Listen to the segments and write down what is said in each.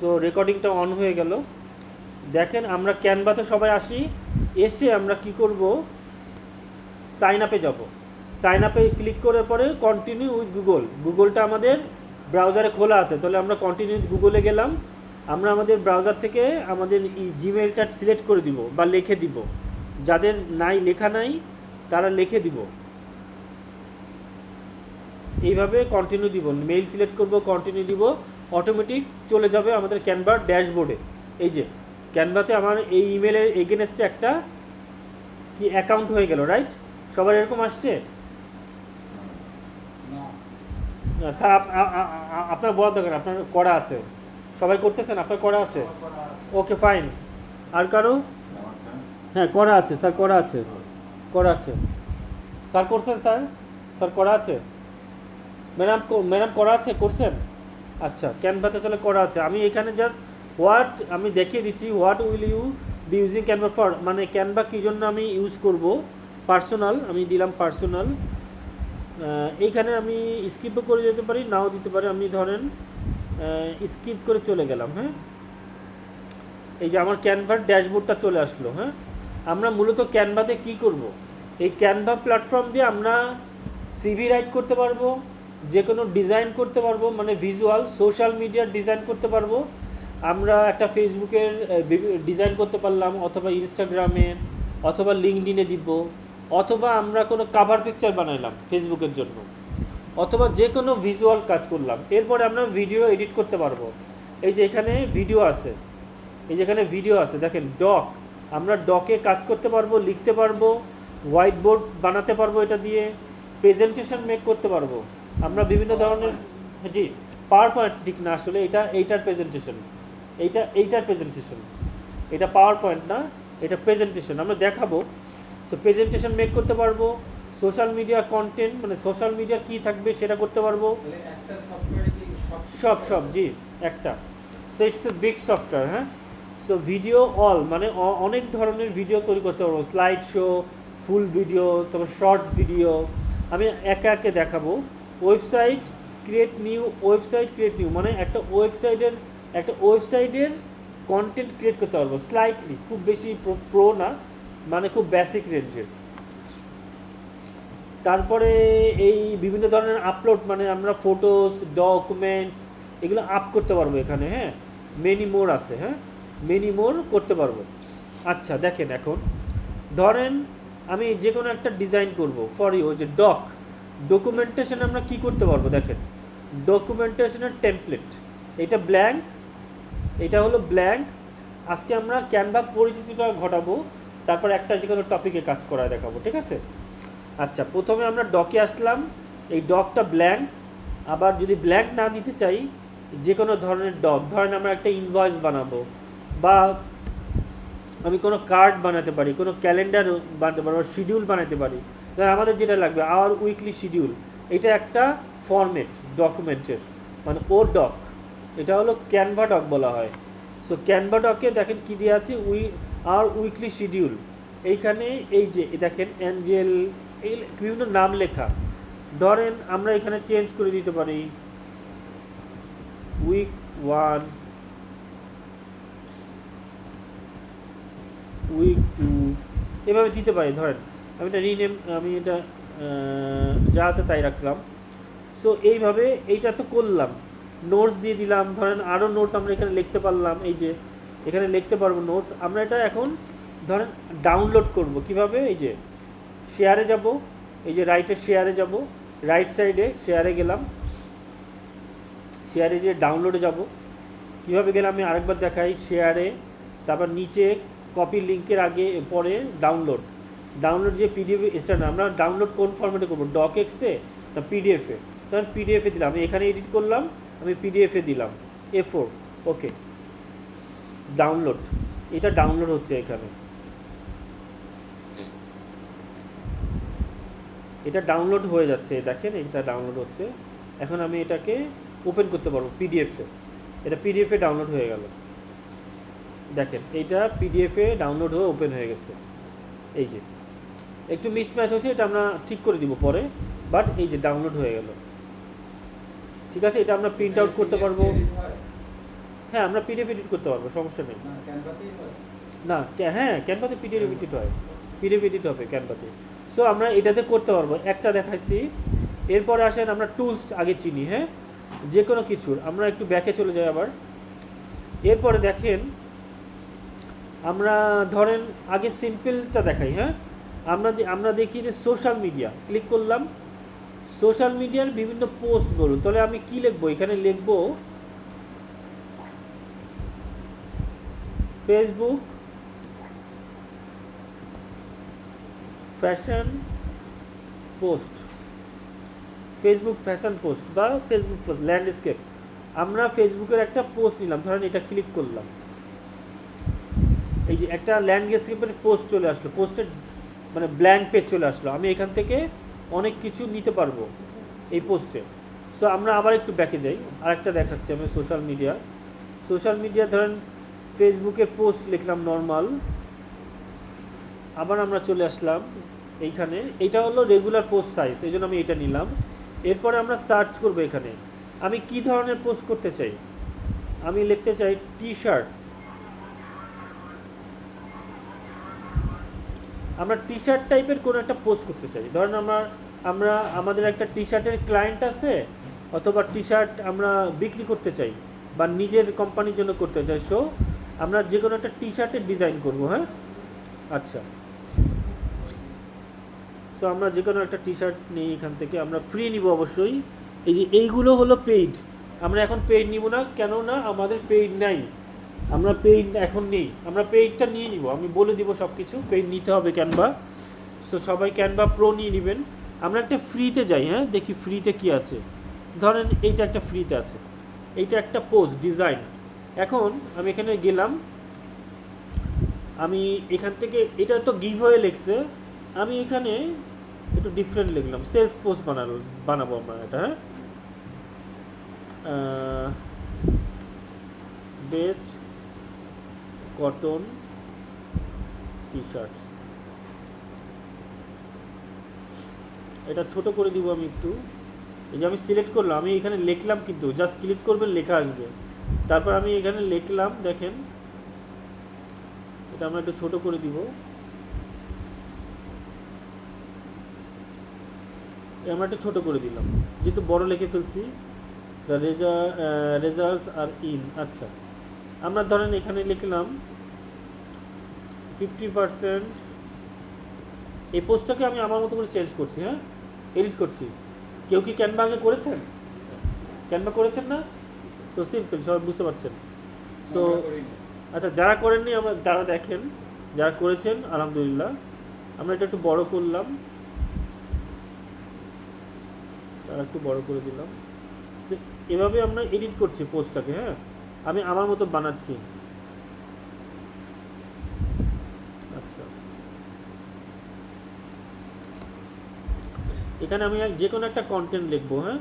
So রেকর্ডিংটা on হয়ে গেল। দেখেন আমরা ক্যানভাতে সবাই আসি, এসে আমরা কি করব, সাইন আপে যাব। সাইন আপে ক্লিক করার পরে কন্টিনিউ উইথ গুগলটা আমাদের ব্রাউজারে খোলা আছে, তাহলে আমরা কন্টিনিউ গুগলে গেলাম। আমরা আমাদের ব্রাউজার থেকে আমাদের জিমেইলটা সিলেক্ট করে দিব বা লিখে দিব, যাদের নাই লেখা নাই তারা লিখে দিব। এইভাবে কন্টিনিউ দিব, মেইল সিলেক্ট করব, কন্টিনিউ দিব, অটোমেটিক চলে যাবে আমাদের ক্যানভার ড্যাশবোর্ডে। এই যে ক্যানভাতে আমার এই ইমেলের এগেনস্টে একটা কি অ্যাকাউন্ট হয়ে গেল, রাইট? সবার এরকম আসছে? স্যার আপনার বলা দরকার, আপনার করা আছে, সবাই করতেছেন, আপনার করা আছে? Okay fine. আর কারো? হ্যাঁ করা আছে স্যার, করা আছে, করা আছে স্যার। করছেন স্যার? স্যার করা আছে? ম্যাডাম ম্যাডাম করা আছে, করছেন? আচ্ছা ক্যানভাতে তাহলে করা আছে। আমি এখানে জাস্ট হোয়াট আমি দেখিয়ে দিচ্ছি, what will you be using Canva for, মানে ক্যানভা কী জন্য আমি ইউজ করব। পার্সোনাল আমি দিলাম, পার্সোনাল। এইখানে আমি স্কিপও করে যেতে পারি, নাও দিতে পারি। আমি ধরেন স্কিপ করে চলে গেলাম। হ্যাঁ, এই যে আমার ক্যানভার ড্যাশবোর্ডটা চলে আসলো। হ্যাঁ, আমরা মূলত ক্যানভাতে কি করব, এই ক্যানভা প্ল্যাটফর্ম দিয়ে আমরা সিভি রাইট করতে পারবো, যে কোনো ডিজাইন করতে পারবো, মানে ভিজুয়াল সোশ্যাল মিডিয়ার ডিজাইন করতে পারবো। আমরা একটা ফেসবুকের ডিজাইন করতে পারলাম, অথবা ইনস্টাগ্রামে, অথবা লিঙ্কডইনে দিব, অথবা আমরা কোনো কাভার পিকচার বানাইলাম ফেসবুকের জন্য, অথবা যে কোনো ভিজুয়াল কাজ করলাম। এরপরে আমরা ভিডিও এডিট করতে পারবো। এই যে এখানে ভিডিও আছে, এই যে এখানে ভিডিও আছে, দেখেন ডক, আমরা ডকে কাজ করতে পারবো, লিখতে পারবো, হোয়াইট বোর্ড বানাতে পারবো, এটা দিয়ে প্রেজেন্টেশন মেক করতে পারবো আমরা বিভিন্ন ধরনের। জি, পাওয়ার পয়েন্ট ঠিক না, আসলে এইটার প্রেজেন্টেশন, এইটার প্রেজেন্টেশন, এটা পাওয়ার পয়েন্ট না, এটা প্রেজেন্টেশন আমরা দেখাবো। সো প্রেজেন্টেশন মেক করতে পারবো, সোশ্যাল মিডিয়া কন্টেন্ট, মানে সোশ্যাল মিডিয়া কী থাকবে সেটা করতে পারবো। সব জি একটা। So it's a big software. হ্যাঁ, সো ভিডিও অল মানে অনেক ধরনের ভিডিও তৈরি করতে পারবো, স্লাইড শো, ফুল ভিডিও, তারপর শর্টস ভিডিও। আমি একে একে দেখাবো। ওয়েবসাইট ক্রিয়েট নিউ মানে একটা ওয়েবসাইটের কন্টেন্ট ক্রিয়েট করতে পারবো স্লাইটলি, খুব বেশি প্রো না, মানে খুব বেসিক রেঞ্জের। তারপরে এই বিভিন্ন ধরনের আপলোড, মানে আমরা ফটোস, ডকুমেন্টস এগুলো আপ করতে পারবো এখানে। হ্যাঁ, মেনি মোর আছে। হ্যাঁ, মেনি মোর করতে পারবো। আচ্ছা দেখেন, এখন ধরেন আমি যে কোনো একটা ডিজাইন করব ফর ইউ, যে ডকুমেন্টেশন আমরা কি করতে পারবো, দেখেন ডকুমেন্টেশনের টেমপ্লেট, এটা ব্ল্যাঙ্ক, এটা হলো ব্ল্যাঙ্ক। আজকে আমরা ক্যানভা পরিচিতিটা ঘটাবো, তারপর একটা যে কোনো টপিকে কাজ করায় দেখাবো, ঠিক আছে? আচ্ছা, প্রথমে আমরা ডকে আসলাম, এই ডকটা ব্ল্যাঙ্ক। আবার যদি ব্ল্যাঙ্ক না দিতে চাই, যে কোনো ধরনের ডক, ধরেন আমরা একটা ইনভয়েস বানাবো, বা আমি কোনো কার্ড বানাতে পারি, কোনো ক্যালেন্ডার বানাতে পারি, শিডিউল বানাতে পারি। ধর আমাদের যেটা লাগবে আওয়ার উইকলি শিডিউল, এটা একটা ফরম্যাট ডকুমেন্টের, মানে ও ডক, এটা হলো ক্যানভা ডক বলা হয়। সো ক্যানভা ডকে দেখেন কী দিয়ে আছে, আওয়ার উইকলি শিডিউল। এইখানে এই যে দেখেন অ্যাঞ্জেল, এই বিভিন্ন নাম লেখা। ধরেন আমরা এখানে চেঞ্জ করে দিতে পারি উইক 1, উইক 2, এভাবে দিতে পারি। ধরেন আমি এটা রিনেম, আমি এটা যা আছে তাই রাখলাম। সো এইভাবে এইটা তো করলাম, নোটস দিয়ে দিলাম। ধরেন আরও নোটস আমরা এখানে লিখতে পারলাম, এই যে এখানে লিখতে পারবো নোটস। আমরা এটা এখন ধরেন ডাউনলোড করব কিভাবে, এই যে শেয়ারে যাব, এই যে রাইটের শেয়ারে যাব, রাইট সাইডে শেয়ারে গেলাম, শেয়ারে যে ডাউনলোডে যাব, কীভাবে গেলাম আমি আরেকবার দেখাই। শেয়ারে, তারপর নিচে কপি লিঙ্কের আগে পরে ডাউনলোড যে পিডিএফ স্ট্যান্ড, আমরা ডাউনলোড কোন ফরম্যাটে করবো, ডক এক্সে না পিডিএফে? তখন পিডিএফে দিলাম, আমি এখানে এডিট করলাম, আমি পিডিএফে দিলাম A4। ওকে, ডাউনলোড, এটা ডাউনলোড হচ্ছে এখানে, এটা ডাউনলোড হয়ে যাচ্ছে, দেখেন এটা ডাউনলোড হচ্ছে। এখন আমি এটাকে ওপেন করতে পারবো পিডিএফে, এটা পিডিএফে ডাউনলোড হয়ে গেল। দেখেন এইটা পিডিএফে ডাউনলোড হয়ে ওপেন হয়ে গেছে। এই যে একটু মিসম্যাচ হচ্ছে, এটা আমরা ঠিক করে দিব পরে, বাট এই যে ডাউনলোড হয়ে গেল। ঠিক আছে, এটা আমরা প্রিন্ট আউট করতে পারবো। হ্যাঁ আমরা পিডিএফ এডিট করতে পারবো, সমস্যা নেই। না ক্যানভাতেই হয়। না হ্যাঁ ক্যানভাতে পিডিএফ এডিট হয়, পিডিএফ এডিট হবে ক্যানভাতে। সো আমরা এটাতে করতে পারবো, একটা দেখাইছি। এরপরে আসেন আমরা টুলস আগে চিনি, হ্যাঁ যে কোনো কিছুর। আমরা একটু ব্যাকে চলে যাই আবার। এরপরে দেখেন আমরা ধরেন আগে সিম্পলটা দেখাই, হ্যাঁ আমরা দেখি যে সোশ্যাল মিডিয়া ক্লিক করলাম, সোশ্যাল মিডিয়ার বিভিন্ন পোস্ট বলুন, তাহলে আমি কি লিখবো এখানে, লিখবো Facebook fashion post, Facebook fashion post বা ফেসবুক পোস্ট ল্যান্ডস্কেপ। আমরা ফেসবুকের একটা পোস্ট নিলাম, ধরেন এটা ক্লিক করলাম, এই যে একটা ল্যান্ডস্কেপের পোস্ট চলে আসলো, পোস্টের মানে ব্ল্যাঙ্ক পেজ চলে আসলো। আমি এখান থেকে অনেক কিছু নিতে পারবো এই পোস্টে। সো আমরা আবার একটু ব্যাকে যাই, আরেকটা দেখাচ্ছি আমি সোশ্যাল মিডিয়া। সোশ্যাল মিডিয়া ধরেন ফেসবুকের পোস্ট লিখলাম নর্মাল, আবার আমরা চলে আসলাম এইখানে, এটা হলো রেগুলার পোস্ট সাইজ, এই জন্য আমি এটা নিলাম। এরপরে আমরা সার্চ করব এখানে আমি কি ধরনের পোস্ট করতে চাই। আমি লিখতে চাই টি শার্ট, আমরা টি শার্ট টাইপের কোনো একটা পোস্ট করতে চাই। ধরেন আমরা আমাদের একটা টি শার্টের ক্লায়েন্ট আছে, অথবা টি শার্ট আমরা বিক্রি করতে চাই বা নিজের কোম্পানির জন্য করতে চাই। সো আমরা যে কোনো একটা টি শার্টের ডিজাইন করব, হ্যাঁ আচ্ছা। সো আমরা যে কোনো একটা টি শার্ট নিই এখান থেকে, আমরা ফ্রি নিব অবশ্যই। এই যে এইগুলো হলো পেইড, আমরা এখন পেইড নিব না, কেননা আমাদের পেইড নাই, আমরা পেইড এখন নেই, আমরা পেইডটা নিয়ে নিব। আমি বলে দিব সব কিছু, পেইড নিতে হবে ক্যানভা। সো সবাই ক্যানভা প্রো নিয়ে নেবেন। আমরা একটা ফ্রিতে যাই, হ্যাঁ দেখি ফ্রিতে কি আছে। ধরেন এইটা একটা ফ্রিতে আছে, এইটা একটা পোস্ট ডিজাইন। এখন আমি এখানে গেলাম, আমি এখান থেকে, এটা তো গিভ হয়ে লিখছে, আমি এখানে একটু ডিফারেন্ট লিখলাম, সেলস পোস্ট বানাবো আমরা এটা, হ্যাঁ বেস্ট কটন টি শার্টস, এটা ছোট করে দিব আমি একটু। এই যে আমি সিলেক্ট করলাম, আমি এখানে লিখলাম, কিন্তু জাস্ট ক্লিক করবেন লেখা আসবে। তারপর আমি এখানে লিখলাম, দেখেন এটা আমরা একটু ছোট করে দিব, আমরা একটু ছোট করে দিলাম, যেহেতু বড় লিখে ফেলছি। দ্য রেজাল্টস আর ইন, আচ্ছা আমরা ধরেন এখানে লিখলাম 50%। এই পোস্টটাকে আমি আমার মতো করে চেঞ্জ করছি, হ্যাঁ এডিট করছি। কেউ কি ক্যানভা আগে করেছেন? ক্যানভা করেছেন না? তো সিম্পল, সবাই বুঝতে পারছেন। সো আচ্ছা যারা করেননি আমরা তারা দেখেন, যারা করেছেন আলহামদুলিল্লাহ। আমরা এটা একটু বড় করলাম, তারা একটু বড় করে দিলাম। এভাবে আমরা এডিট করছি পোস্টটাকে, হ্যাঁ আমি আমার মতো বানাচ্ছি। আচ্ছা এখানে আমি যে কোনো একটা কন্টেন্ট লিখবো, হ্যাঁ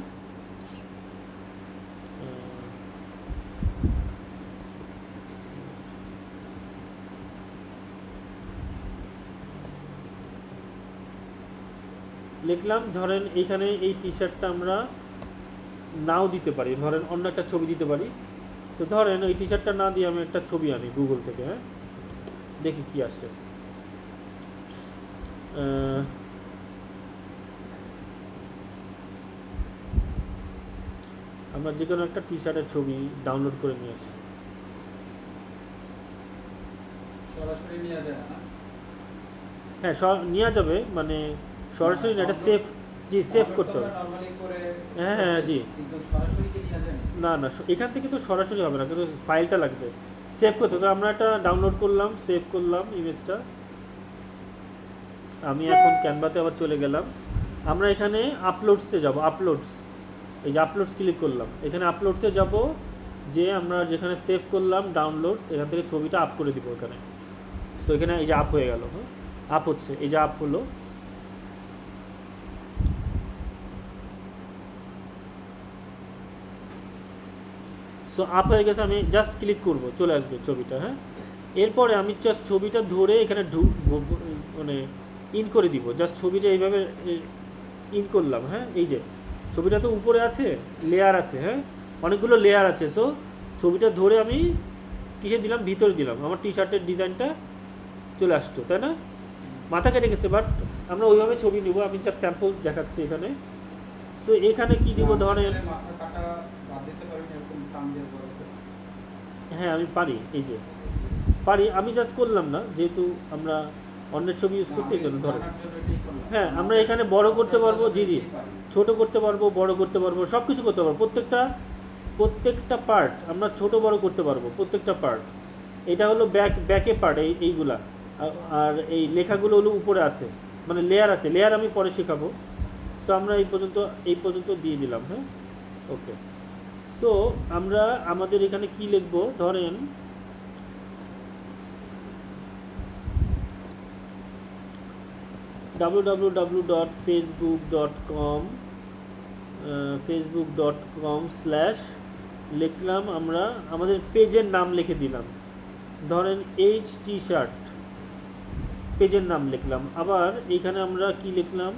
লিখলাম। ধরেন এইখানে এই টি শার্টটা আমরা নাও দিতে পারি, ধরেন অন্য একটা ছবি দিতে পারি। তো ধরেন ওই টি শার্টটা না দিয়ে আমি একটা ছবি আনি গুগল থেকে, হ্যাঁ দেখি কি আসে। আমরা যে কোনো একটা টি শার্টের ছবি ডাউনলোড করে নিয়ে আসি। সরাসরি নিয়ে যায় না? হ্যাঁ নেওয়া যাবে, মানে সরাসরি না, এটা সেভ, জি সেভ করতে হবে। হ্যাঁ হ্যাঁ জি, না না এখান থেকে তো সরাসরি হবে না, কিন্তু ফাইলটা লাগবে, সেভ করতে হবে। আমরা একটা ডাউনলোড করলাম, সেভ করলাম ইমেজটা। আমি এখন ক্যানভাতে আবার চলে গেলাম। আমরা এখানে আপলোডসে যাব, আপলোডস, এই যে আপলোডস ক্লিক করলাম, এখানে আপলোডসে যাব, যে আমরা যেখানে সেভ করলাম ডাউনলোডস, এখান থেকে ছবিটা আপ করে দিব এখানে। সো এখানে এই যে আপ হয়ে গেল, হ্যাঁ আপ হচ্ছে, এই যে আপ হলো। সো আপ হয়ে গেছে, আমি জাস্ট ক্লিক করব, চলে আসবে ছবিটা, হ্যাঁ। এরপরে আমি জাস্ট ছবিটা ধরে এখানে মানে ইন করে দিব, জাস্ট ছবিটা এইভাবে ইন করলাম, হ্যাঁ এই যে ছবিটা তো উপরে আছে, লেয়ার আছে, হ্যাঁ অনেকগুলো লেয়ার আছে। সো ছবিটা ধরে আমি কিসে দিলাম, ভিতরে দিলাম, আমার টি শার্টের ডিজাইনটা চলে আসতো, তাই না? মাথা কেটে গেছে, বাট আমরা ওইভাবে ছবি নিব, আমি জাস্ট স্যাম্পল দেখাচ্ছি এখানে। সো এখানে কি দিব, ধরেন মাথা কাটা বাদ দিতে পারবেন এরকম টান দিয়ে বড় করে। হ্যাঁ আমি পারি, এই যে পারি, আমি জাস্ট করলাম না, যেহেতু আমরা অন্যের ছবি ইউজ করছি এই জন্য। ধরেন জানার জন্য এটাই করলাম। হ্যাঁ আমরা এখানে বড় করতে পারবো, জি জি, ছোট করতে পারবো, বড় করতে পারবো, সব কিছু করতে পারবো, প্রত্যেকটা পার্ট আমরা ছোট বড় করতে পারবো, প্রত্যেকটা পার্ট। এটা হলো ব্যাকে পার্ট, এইগুলা। আর এই লেখাগুলো হলো উপরে আছে, মানে লেয়ার আছে, লেয়ার আমি পরে শেখাবো। সো আমরা এই পর্যন্ত দিয়ে দিলাম, হ্যাঁ ওকে। সো আমরা আমাদের এখানে কি লিখবো, ধরেন www.facebook.com লিখলাম, আমরা আমাদের পেজের নাম লিখে দিলাম, ধরেন এইচ টি শার্ট, পেজের নাম লিখলাম। আবার এইখানে আমরা কি লিখলাম,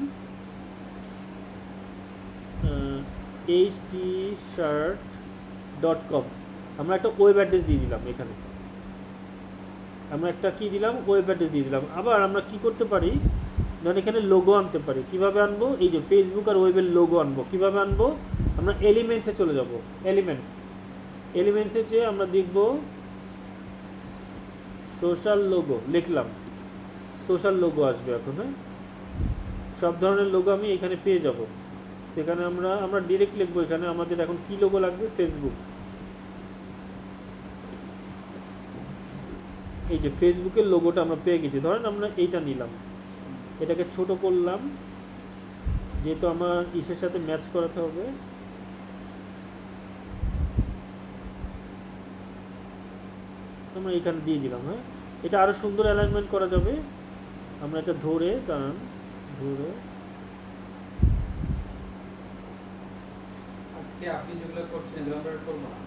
এইচ টি শার্ট .com, আমরা একটা ওয়েব অ্যাড্রেস দিয়ে দিলাম এখানে, আমরা একটা কি দিলাম, ওয়েব অ্যাড্রেস দিয়ে দিলাম। আবার আমরা কি করতে পারি, ধরেন এখানে লোগো আনতে পারি। কিভাবে আনবো, এই যে ফেসবুক আর ওয়েবের লোগো আনবো, কিভাবে আনবো, আমরা এলিমেন্টসে চলে যাব, এলিমেন্টসে চেয়ে আমরা দেখব সোশ্যাল লোগো, লিখলাম সোশ্যাল লোগো আসবে এখন, হ্যাঁ সব ধরনের লোগো আমি এখানে পেয়ে যাব। সেখানে আমরা ডিরেক্ট লিখবো, এখানে আমাদের এখন কি লোগো লাগবে, ফেসবুক। এই যে ফেসবুকের লোগোটা আমরা পেয়ে গেছি, ধরেন আমরা এইটা নিলাম, এটাকে ছোট করলাম, যেহেতু আমার ইসের সাথে ম্যাচ করাতে হবে। আমরা এখানে দিয়ে দিলাম, হ্যাঁ এটা আরো সুন্দর অ্যালাইনমেন্ট করা যাবে। আমরা এটা ধরে আজকে আপনি যেগুলো করছেন এগুলো আমরা করবো না,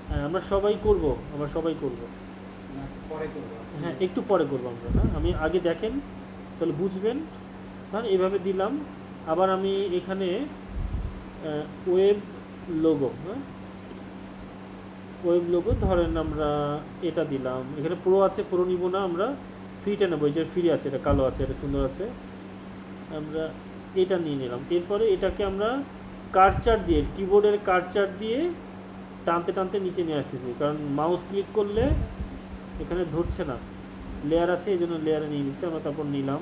হ্যাঁ আমরা সবাই করব, না পরে করবো। হ্যাঁ একটু পরে করবো আমরা, হ্যাঁ আমি আগে দেখেন তাহলে বুঝবেন। ধরেন এইভাবে দিলাম, আবার আমি এখানে ওয়েব লোগো, হ্যাঁ ওয়েব লোগো, ধরেন আমরা এটা দিলাম, এখানে প্রো আছে, প্রো নিব না, আমরা ফ্রিটা নেবো, এই যে ফ্রি আছে, এটা কালো আছে, এটা সুন্দর আছে, আমরা এটা নিয়ে নিলাম। এরপরে এটাকে আমরা কার্সার দিয়ে, কিবোর্ডের কার্সার দিয়ে টানতে টানতে নিচে নিয়ে আসতেছি, কারণ মাউস ক্লিক করলে এখানে ধরছে না, লেয়ার আছে এই জন্য লেয়ারে নিয়ে নিচ্ছে আমরা। তারপর নিলাম,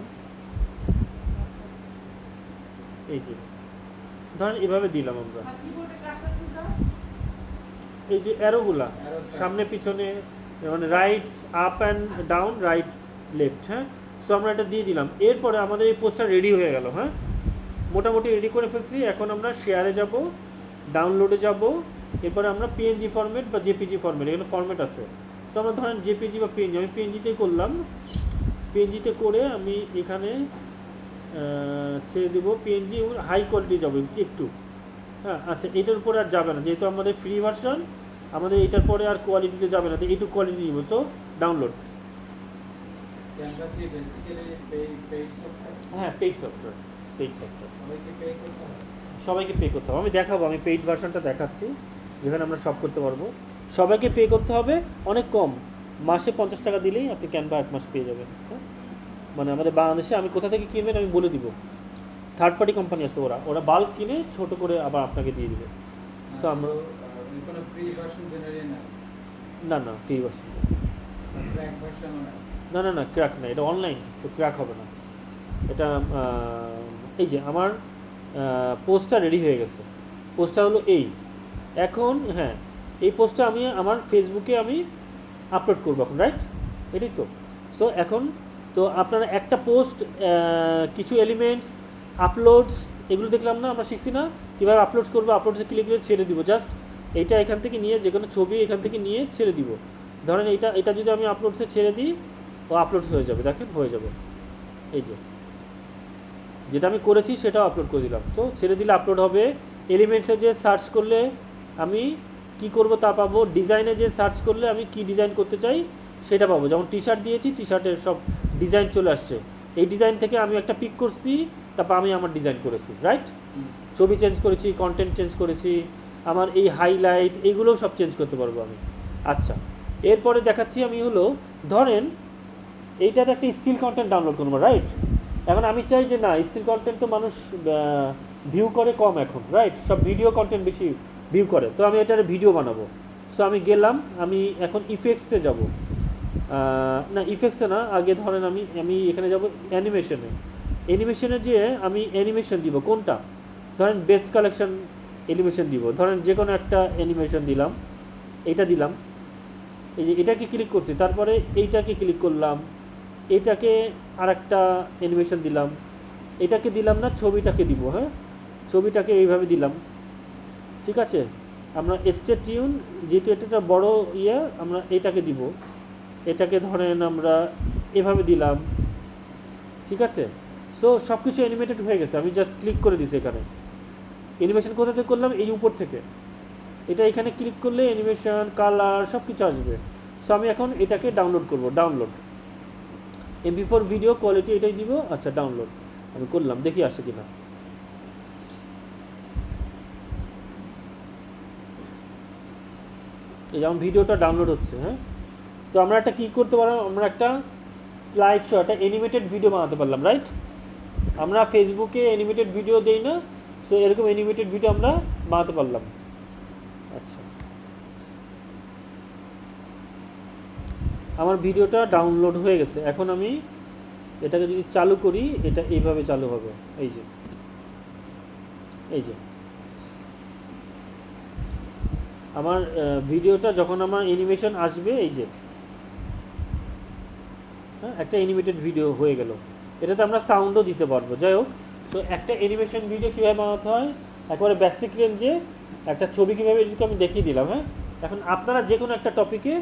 এই যে ধরেন এভাবে দিলাম আমরা, এই যে অ্যারোগুলা সামনে পিছনে, মানে right up and down, right left, হ্যাঁ সো আমরা এটা দিয়ে দিলাম। এরপরে আমাদের এই পোস্টটা রেডি হয়ে গেল, হ্যাঁ মোটামুটি রেডি করে ফেলছি। এখন আমরা শেয়ারে যাব, ডাউনলোডে যাব, এরপরে আমরা পিএনজি ফরম্যাট বা জেপিজি ফরম্যাট, এখানে ফরম্যাট আছে, তো আমরা ধরেন জেপিজি বা পিএনজি, আমি পিএনজিতেই করলাম, পিএনজিতে করে আমি এখানে ছেড়ে দেবো পিএনজি, হাই কোয়ালিটি যাবো একটু, হ্যাঁ আচ্ছা এটার উপরে আর যাবে না, যেহেতু আমাদের ফ্রি ভার্সন, আমাদের এটার পরে আর কোয়ালিটিতে যাবে না, তো এইটুকু কোয়ালিটি নিব। সো ডাউনলোড, ক্যানভা দিয়ে বেসিক্যালি পেইড সফটওয়্যার, হ্যাঁ পেইড সফটওয়্যার, সবাইকে পে করতে হয়। সবাইকে পে করতে হবে, আমি দেখাবো, আমি পেইড ভার্সনটা দেখাচ্ছি যেখানে আমরা সব করতে পারবো। সবাইকে পে করতে হবে, অনেক কম, মাসে 50 টাকা দিলেই আপনি ক্যানভা 1 মাস পেয়ে যাবেন, হ্যাঁ মানে আমাদের বাংলাদেশে, আমি কোথা থেকে কিনবেন আমি বলে দিব, থার্ড পার্টি কোম্পানি আছে, ওরা বাল্ক কিনে ছোট করে আবার আপনাকে দিয়ে দিবে। সো আমরা কোনো ফ্রি ভার্সন জেনারেলি না, না ফ্রি ভার্সন, ক্র্যাক ভার্সনও না। না ক্র্যাক না, এটা অনলাইন, তো ক্র্যাক হবে না এটা। এই যে আমার পোস্টটা রেডি হয়ে গেছে, পোস্টটা হলো এই, এখন হ্যাঁ এই পোস্টটা আমি আমার ফেসবুকে আমি আপলোড করবো এখন, রাইট এটাই তো। সো এখন তো আপনারা একটা পোস্ট, কিছু এলিমেন্টস, আপলোডস, এগুলো দেখলাম না, আমরা শিখছি না কীভাবে আপলোড করবো, আপলোডসে ক্লিক করে ছেড়ে দিব, জাস্ট এইটা এখান থেকে নিয়ে, যে কোনো ছবি এখান থেকে নিয়ে ছেড়ে দিব। ধরেন এটা যদি আমি আপলোডসে ছেড়ে দিই, ও আপলোড হয়ে যাবে, দেখেন হয়ে যাবে, এই যে যেটা আমি করেছি সেটাও আপলোড করে দিলাম। সো ছেড়ে দিলে আপলোড হবে। এলিমেন্টসে যে সার্চ করলে আমি কি করব তা পাবো, ডিজাইনে যে সার্চ করলে আমি কি ডিজাইন করতে চাই সেটা পাবো, যেমন টি শার্ট দিয়েছি, টি শার্টের সব ডিজাইন চলে আসছে, এই ডিজাইন থেকে আমি একটা পিক করছি, তারপর আমি আমার ডিজাইন করেছি, রাইট ছবি চেঞ্জ করেছি, কন্টেন্ট চেঞ্জ করেছি, আমার এই হাইলাইট এইগুলোও সব চেঞ্জ করতে পারবো আমি। আচ্ছা, এরপরে দেখাচ্ছি আমি হলো, ধরেন এইটার একটা স্টিল কন্টেন্ট ডাউনলোড করবো, রাইট? এখন আমি চাই যে না, স্টিল কন্টেন্ট তো মানুষ ভিউ করে কম এখন, রাইট? সব ভিডিও কন্টেন্ট বেশি ভিউ করে, তো আমি এটার ভিডিও বানাবো। সো আমি গেলাম, আমি এখন ইফেক্টসে যাব, না ইফেক্টসে না, আগে ধরেন আমি এখানে যাব অ্যানিমেশনে। অ্যানিমেশনে যেয়ে আমি অ্যানিমেশন দিব কোনটা, ধরেন বেস্ট কালেকশন অ্যানিমেশন দিব, ধরেন যে কোনো একটা অ্যানিমেশন দিলাম, এটা দিলাম, এই যে এটাকে ক্লিক করছি, তারপরে এইটাকে ক্লিক করলাম, এটাকে আর একটা অ্যানিমেশন দিলাম, এটাকে দিলাম না, ছবিটাকে দিব, হ্যাঁ ছবিটাকে এইভাবে দিলাম, ঠিক আছে? আমরা স্টে টিউন, যেহেতু এটা একটা বড় ইয়ে, আমরা এটাকে দিব, এটাকে ধরেন আমরা এভাবে দিলাম, ঠিক আছে? সো সব কিছু অ্যানিমেটেড হয়ে গেছে, আমি জাস্ট ক্লিক করে দিছি এখানে। অ্যানিমেশন কোথা থেকে করলাম, এই উপর থেকে, এটা এখানে ক্লিক করলে অ্যানিমেশন, কালার সব কিছু আসবে। সো আমি এখন এটাকে ডাউনলোড করব, ডাউনলোড MP4 ভিডিও কোয়ালিটি এটাই দিব। আচ্ছা, ডাউনলোড আমি করলাম, দেখি আসে কিনা। এই যেমন ভিডিওটা ডাউনলোড হচ্ছে, হ্যাঁ। তো আমরা একটা কী করতে পারলাম, আমরা একটা স্লাইড শো, একটা অ্যানিমেটেড ভিডিও বানাতে পারলাম, রাইট? আমরা ফেসবুকে অ্যানিমেটেড ভিডিও দেই না, সো এরকম অ্যানিমেটেড ভিডিও আমরা বানাতে পারলাম। আচ্ছা, আমার ভিডিওটা ডাউনলোড হয়ে গেছে, এখন আমি এটাকে যদি চালু করি, এটা এইভাবে চালু হবে, এই যে এই যে আমার ভিডিওটা যখন আমার অ্যানিমেশন আসবে, এই যে হ্যাঁ একটা অ্যানিমেটেড ভিডিও হয়ে গেল। এটাতে আমরা সাউন্ডও দিতে পারবো, যাই হোক। সো একটা অ্যানিমেশন ভিডিও কীভাবে বানাতে হয়, একেবারে বেসিক রেঞ্জে একটা ছবি কীভাবে এডিট আমি দেখিয়ে দিলাম, হ্যাঁ। এখন আপনারা যে কোনো একটা টপিকে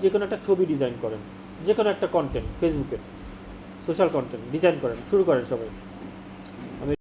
যে কোনো একটা ছবি ডিজাইন করেন, যে কোনো একটা কন্টেন্ট, ফেসবুকের সোশ্যাল কন্টেন্ট ডিজাইন করেন, শুরু করেন সবাই।